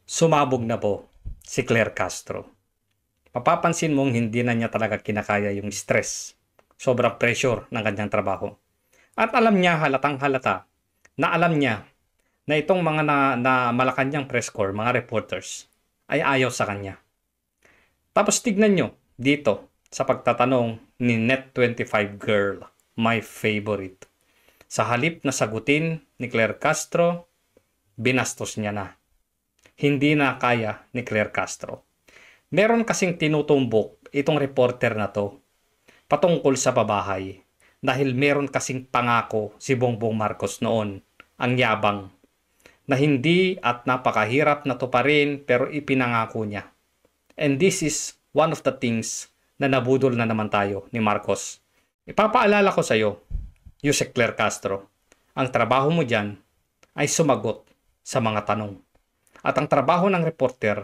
Sumabog na po si Claire Castro. Mapapansin mong hindi na niya talaga kinakaya yung stress, sobrang pressure ng kanyang trabaho. At alam niya, halatang halata, na alam niya na itong mga na Malacanang press corps, mga reporters, ay ayaw sa kanya. Tapos tignan nyo dito sa pagtatanong ni Net25 Girl, my favorite. Sa halip na sagutin ni Claire Castro, binastos niya na. Hindi na kaya ni Claire Castro. Meron kasing tinutumbok itong reporter na to patungkol sa pabahay dahil meron kasing pangako si Bongbong Marcos noon, ang yabang, na hindi at napakahirap na to pa rin pero ipinangako niya. And this is one of the things na nabudol na naman tayo ni Marcos. Ipapaalala ko sa iyo, Yusek Claire Castro, ang trabaho mo dyan ay sumagot sa mga tanong. At ang trabaho ng reporter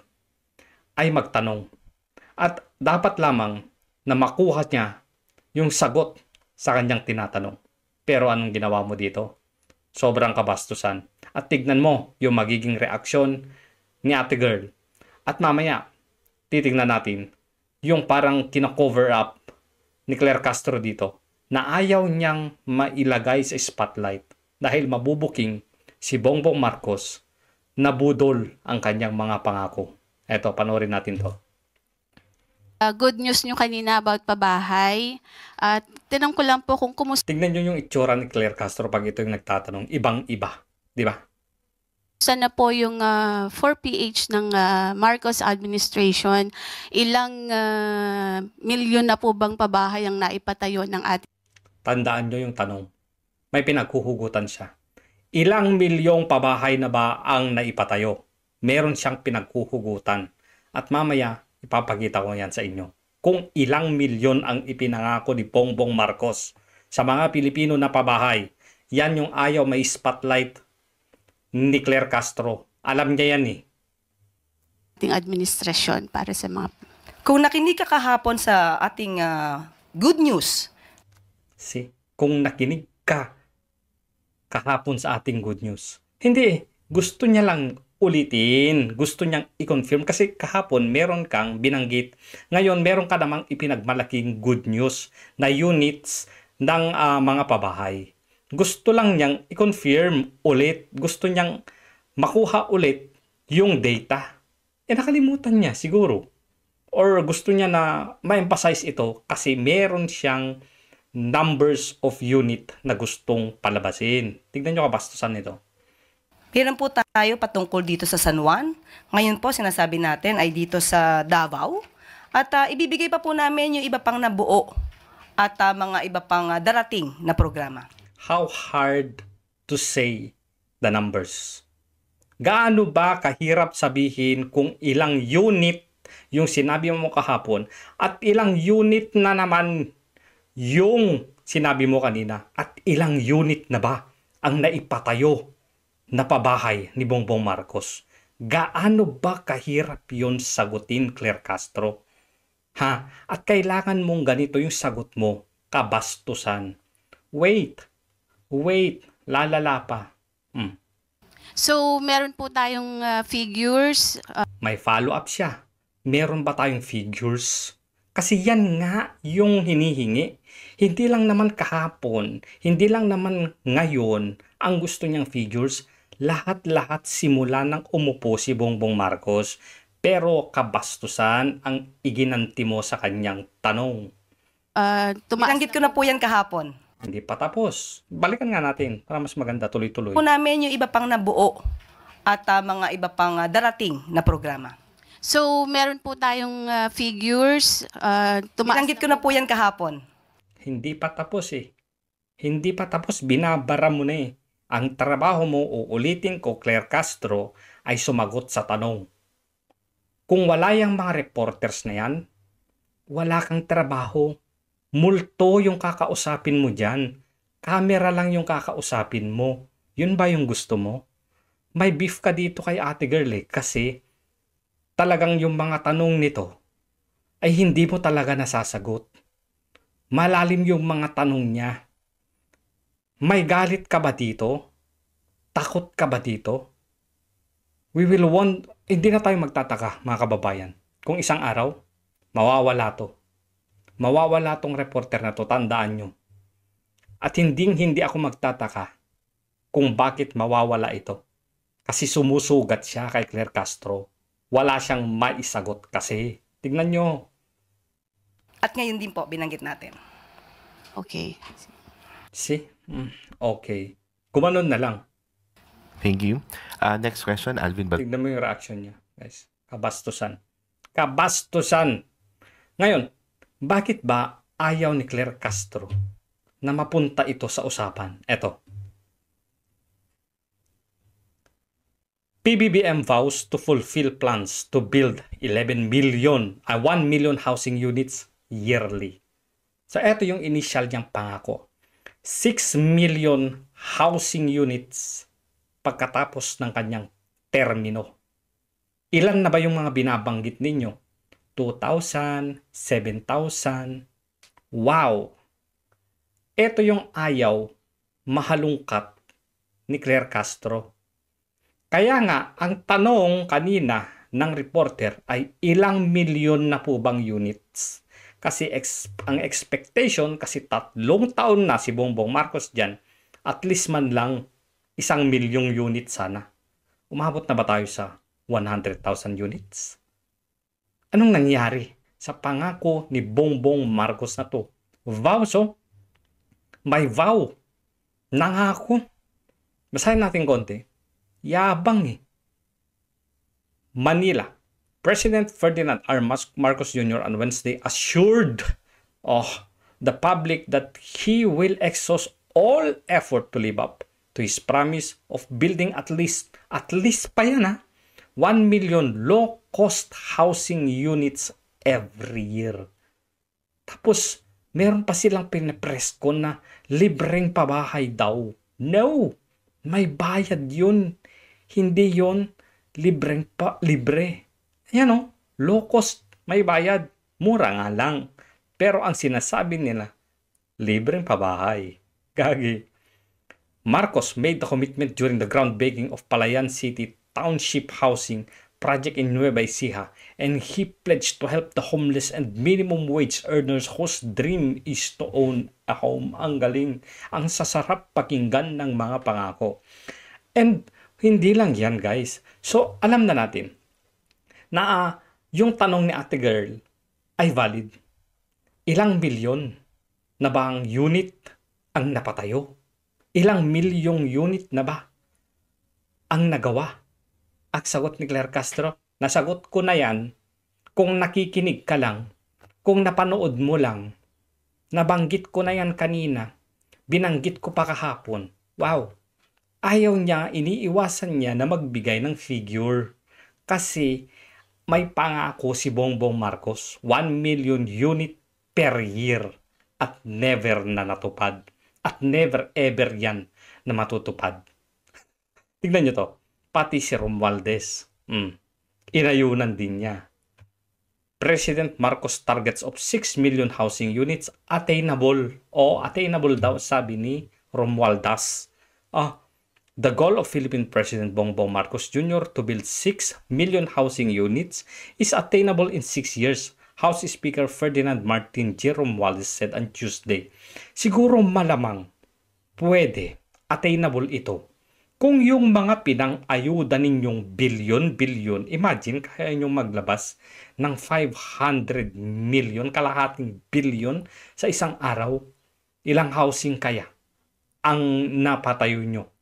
ay magtanong. At dapat lamang na makuha niya yung sagot sa kanyang tinatanong. Pero anong ginawa mo dito? Sobrang kabastusan. At tignan mo yung magiging reaksyon ni Ate Girl. At mamaya, titignan natin yung parang kina-cover up ni Claire Castro dito na ayaw niyang mailagay sa spotlight dahil mabubuking si Bongbong Marcos na budol ang kanyang mga pangako. Eto, panoorin natin to. Good news nyo kanina about pabahay. Tinanong ko lang po kung kumusta Tignan nyo yung itsura ni Claire Castro pag ito yung nagtatanong. Ibang-iba. Di ba? na po yung 4PH ng Marcos administration. Ilang milyon na po bang pabahay ang naipatayo ng ating... Tandaan nyo yung tanong. May pinaghuhugutan siya. Ilang milyong pabahay na ba ang naipatayo? Meron siyang pinaghuhugutan. At mamaya, ipapakita ko yan sa inyo. Kung ilang milyon ang ipinangako ni Bongbong Marcos sa mga Pilipino na pabahay, yan yung ayaw may spotlight ni Claire Castro. Alam niya yan eh. ating administrasyon para sa mga... Kung nakinig ka kahapon sa ating good news. Kung nakinig ka kahapon sa ating good news. Hindi, gusto niya lang ulitin. Gusto niyang i-confirm kasi kahapon meron kang binanggit. Ngayon meron ka namang ipinagmalaking good news na units ng mga pabahay. Gusto lang niyang i-confirm ulit. Gusto niyang makuha ulit yung data. Nakalimutan niya siguro. Or gusto niya na ma-emphasize ito kasi meron siyang numbers of unit na gustong palabasin. Tignan nyo kabastusan nito. Meron po tayo patungkol dito sa San Juan. Ngayon po sinasabi natin ay dito sa Davao. At ibibigay pa po namin yung iba pang nabuo at mga iba pang darating na programa. How hard to say the numbers? Gaano ba kahirap sabihin kung ilang unit yung sinabi mo kahapon at ilang unit na naman yung sinabi mo kanina at ilang unit na ba ang naipatayo na pabahay ni Bongbong Marcos? Gaano ba kahirap yun sagutin, Claire Castro? At kailangan mong ganito yung sagot mo, kabastusan. Wait, lalala pa. So, meron po tayong figures. May follow-up siya. Meron ba tayong figures? Kasi yan nga yung hinihingi. Hindi lang naman kahapon, hindi lang naman ngayon ang gusto niyang figures. Lahat-lahat simula nang umupo si Bongbong Marcos. Pero kabastusan ang iginanti mo sa kanyang tanong. Binanggit ko na po yan kahapon. Hindi pa tapos. Balikan nga natin para mas maganda tuloy-tuloy. Po namin yung iba pang nabuo at mga iba pang darating na programa. So, meron po tayong figures. Binanggit ko na po yan kahapon. Hindi pa tapos eh. Hindi pa tapos, binabara mo na eh. Ang trabaho mo, uulitin ko, Claire Castro, ay sumagot sa tanong. Kung wala yung mga reporters na yan, wala kang trabaho. Multo yung kakausapin mo dyan. Camera lang yung kakausapin mo. Yun ba yung gusto mo? May beef ka dito kay Ate Girl eh, kasi talagang yung mga tanong nito ay hindi mo talaga nasasagot. Malalim yung mga tanong niya. May galit ka ba dito? Takot ka ba dito? We will Hindi na tayo magtataka, mga kababayan, kung isang araw, mawawala to. Mawawala tong reporter na to, tandaan nyo. At hindi ako magtataka kung bakit mawawala ito. Kasi sumusugat siya kay Claire Castro. Wala siyang maisagot kasi. Tignan nyo. At ngayon din po, binanggit natin. Okay. See? Okay. Gumanon na lang. Thank you. Next question, Alvin Bal. Tignan mo yung reaction niya, guys. Kabastusan. Kabastusan! Ngayon, bakit ba ayaw ni Claire Castro na mapunta ito sa usapan? Eto. PBBM vows to fulfill plans to build 1 million housing units yearly. So, eto yung initial niyang pangako. 6 million housing units pagkatapos ng kanyang termino. Ilan na ba yung mga binabanggit ninyo? 2,000, 7,000. Wow! Ito yung ayaw, mahalungkat ni Claire Castro. Kaya nga, ang tanong kanina ng reporter ay ilang milyon na po bang units? Kasi ang expectation, kasi 3 taon na si Bongbong Marcos dyan, at least man lang 1 milyong unit sana. Umabot na ba tayo sa 100,000 units? Anong nangyari sa pangako ni Bongbong Marcos na to? Vows, oh. May vow. Nangako. Basahin natin konti. Yabang eh. Manila. President Ferdinand R. Marcos Jr. on Wednesday assured the public that he will exhaust all effort to live up to his promise of building at least pa yan 1 million low-cost housing units every year. Tapos, meron pa silang pinapress ko na libreng pabahay daw. No! May bayad yun. Hindi yun libre. Ayan o, low cost, may bayad. Mura nga lang. Pero ang sinasabi nila, libreng pabahay. Gagi. Marcos made the commitment during the groundbreaking of Palayan City Township Housing Project in Nueva Ecija, and he pledged to help the homeless and minimum wage earners whose dream is to own a home. Ang galing. Ang sasarap pakinggan ng mga pangako. And hindi lang yan, guys. So, alam na natin na yung tanong ni Ate Girl ay valid. Ilang milyon na ba ang unit ang napatayo? Ilang milyong unit na ba ang nagawa? Ang sagot ni Claire Castro, nasagot ko na yan kung nakikinig ka lang, kung napanood mo lang, nabanggit ko na yan kanina, binanggit ko pa kahapon. Wow! Ayaw niya, iniiwasan niya na magbigay ng figure kasi may pangako si Bongbong Marcos, 1 million unit per year at never na natupad. At never ever yan na matutupad. Tignan nyo to. Pati si Romualdez. Inayunan din niya. President Marcos targets of 6 million housing units attainable. Attainable daw sabi ni Romualdez. The goal of Philippine President Bongbong Marcos Jr. to build 6 million housing units is attainable in 6 years. House Speaker Ferdinand Martin J. Romualdez said on Tuesday. Siguro malamang pwede, attainable ito. Kung yung mga pinang-ayuda ninyong bilyon, imagine kaya ninyong maglabas ng 500 million, kalahating bilyon sa isang araw, ilang housing kaya ang napatayo nyo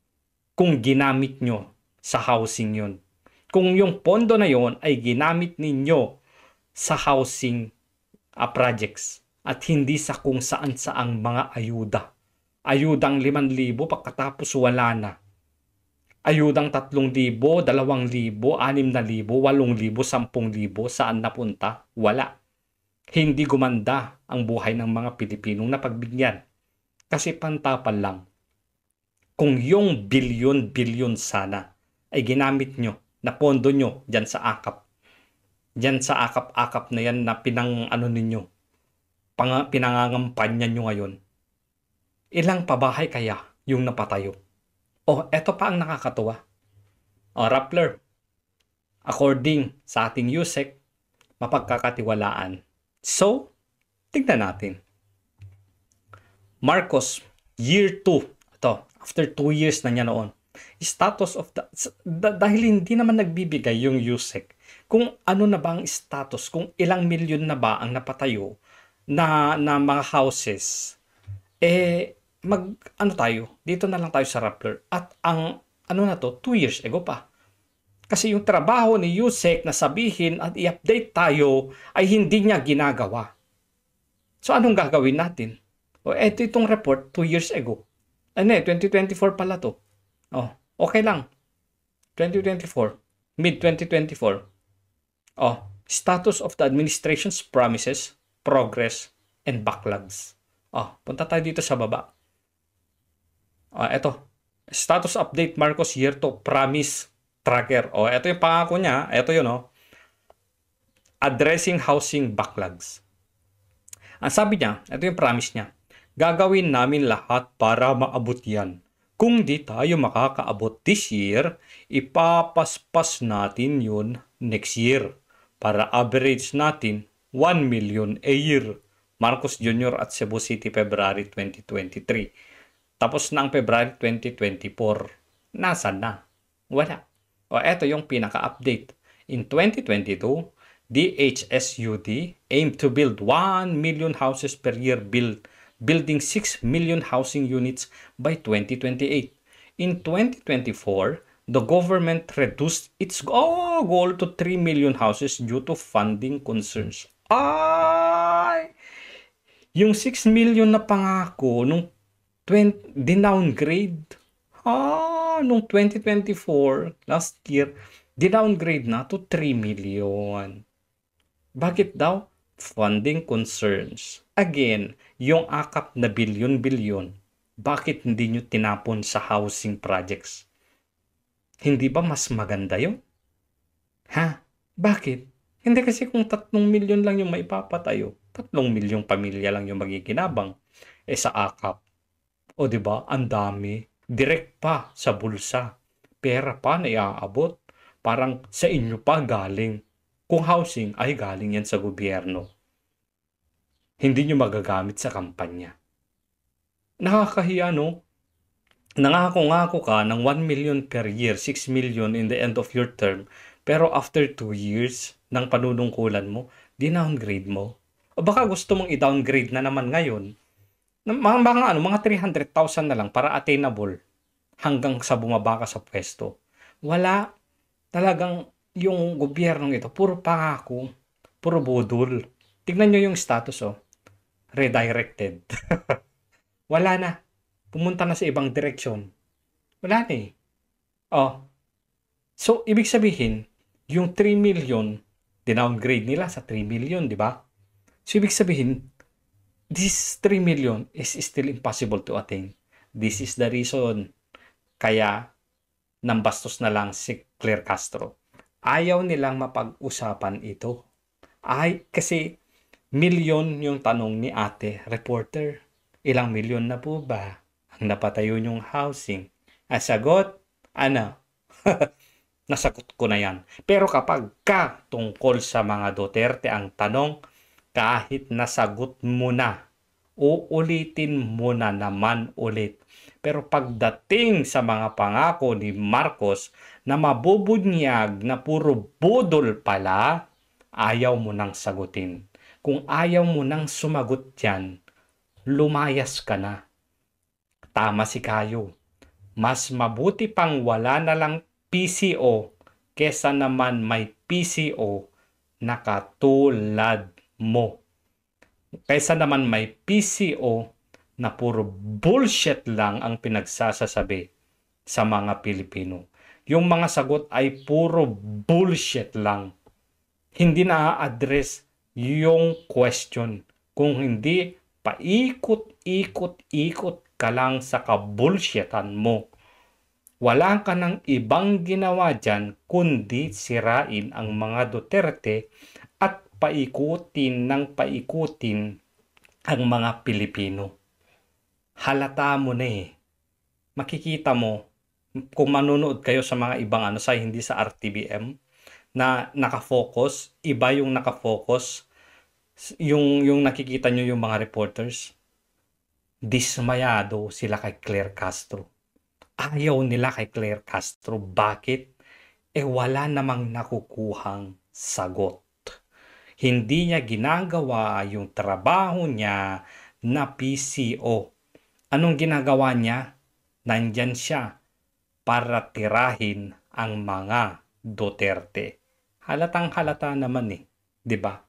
kung ginamit nyo sa housing yun. Kung yung pondo na yon ay ginamit ninyo sa housing projects at hindi sa kung saan-saang mga ayuda. Ayudang 5,000 pagkatapos wala na. Ayudang 3,000, 2,000, 6,000, 8,000, 10,000, saan napunta? Wala. Hindi gumanda ang buhay ng mga Pilipinong napagbigyan. Kasi pantapan lang. Kung yung bilyon sana ay ginamit nyo, na pondo nyo dyan sa AKAP, diyan sa akap-akap na yan na pinangangampanya nyo ngayon. Ilang pabahay kaya yung napatayo? Eto pa ang nakakatuwa. Rappler, according sa ating USEC, mapagkakatiwalaan. So, tignan natin. Marcos, year 2. Ito, after 2 years na niya noon. Status of dahil hindi naman nagbibigay yung USEC kung ano na ba ang status, kung ilang milyon na ba ang napatayo na mga houses. Dito na lang tayo sa Rappler. At ang, 2 years ago pa. Kasi yung trabaho ni USEC na sabihin at i-update tayo ay hindi niya ginagawa. So, anong gagawin natin? Itong report 2 years ago. 2024 pala to. Okay lang. 2024. Mid-2024. Status of the administration's promises, progress, and backlogs. Punta tayo dito sa baba. Ito. Status update Marcos year 2 promise tracker. Ito yung pangako niya. Ito yun, addressing housing backlogs. Ang sabi niya, ito yung promise niya. Gagawin namin lahat para maabot yan. Kung di tayo makakaabot this year, ipapaspas natin yun next year para average natin 1 million a year. Marcos Jr. at Cebu City, February 2023. Tapos na ang February 2024. Nasaan na? Wala. Ito yung pinaka-update. In 2022, DHSUD aimed to build 1 million houses per year, building 6 million housing units by 2028. In 2024, the government reduced its goal to 3 million houses due to funding concerns. Yung 6 million na pangako nung dinowngrade. Nung 2024, last year, dinowngrade na to 3 million. Bakit daw? Funding concerns. Again, yung akap na bilyon-bilyon, bakit hindi nyo tinapon sa housing projects? Hindi ba mas maganda yun? Bakit? Hindi kasi kung 3 milyon lang yung maipapatayo, 3 milyong pamilya lang yung magiginabang. Sa akap. Diba? Ang dami. Direct pa sa bulsa. Pera pa na iaabot. Parang sa inyo pa galing. Kung housing ay galing yan sa gobyerno. Hindi nyo magagamit sa kampanya. Nakakahiya, no? Nangako-ngako ka ng 1 million per year, 6 million in the end of your term, pero after 2 years ng panunungkulan mo, dinowngrade mo. O baka gusto mong i-downgrade na naman ngayon, mga 300,000 na lang para attainable hanggang sa bumaba ka sa pwesto. Wala. Talagang yung gobyernong ito, puro pangako, puro budol. Tignan nyo yung status, redirected. Wala na. Pumunta na sa ibang direksyon. Wala na So, ibig sabihin, yung 3 million, dinowngrade nila sa 3 million, di ba? So, ibig sabihin, this 3 million is still impossible to attain. This is the reason kaya nambastos na lang si Claire Castro. Ayaw nilang mapag-usapan ito. Kasi milyon yung tanong ni ate reporter. Ilang milyon na po ba ang napatayo yung housing? Sagot, nasagot ko na yan. Pero kapag tungkol sa mga Duterte ang tanong, kahit nasagot mo na, uulitin mo na naman ulit. Pero pagdating sa mga pangako ni Marcos na mabubunyag na puro budol pala, ayaw mo nang sagutin. Kung ayaw mo nang sumagot yan, lumayas ka na. Tama si Kayo. Mas mabuti pang wala na lang PCO kesa naman may PCO na katulad mo. Kaysa naman may PCO na puro bullshit lang ang pinagsasasabi sa mga Pilipino. Yung mga sagot ay puro bullshit lang. Hindi na-address yung question. Kung hindi, paikot-ikot-ikot ka lang sa kabullshitan mo. Wala ka ng ibang ginawa dyan kundi sirain ang mga Duterte at paikutin ng paikutin ang mga Pilipino. Halata mo na Makikita mo kung manunood kayo sa mga ibang hindi sa RTBM, na nakafocus, iba yung nakafocus, yung nakikita nyo yung mga reporters, dismayado sila kay Claire Castro. Ayaw nila kay Claire Castro. Bakit? Wala namang nakukuhang sagot. Hindi niya ginagawa yung trabaho niya na PCO. Anong ginagawa niya? Nandyan siya para tirahin ang mga Duterte. Halatang halata naman 'di ba?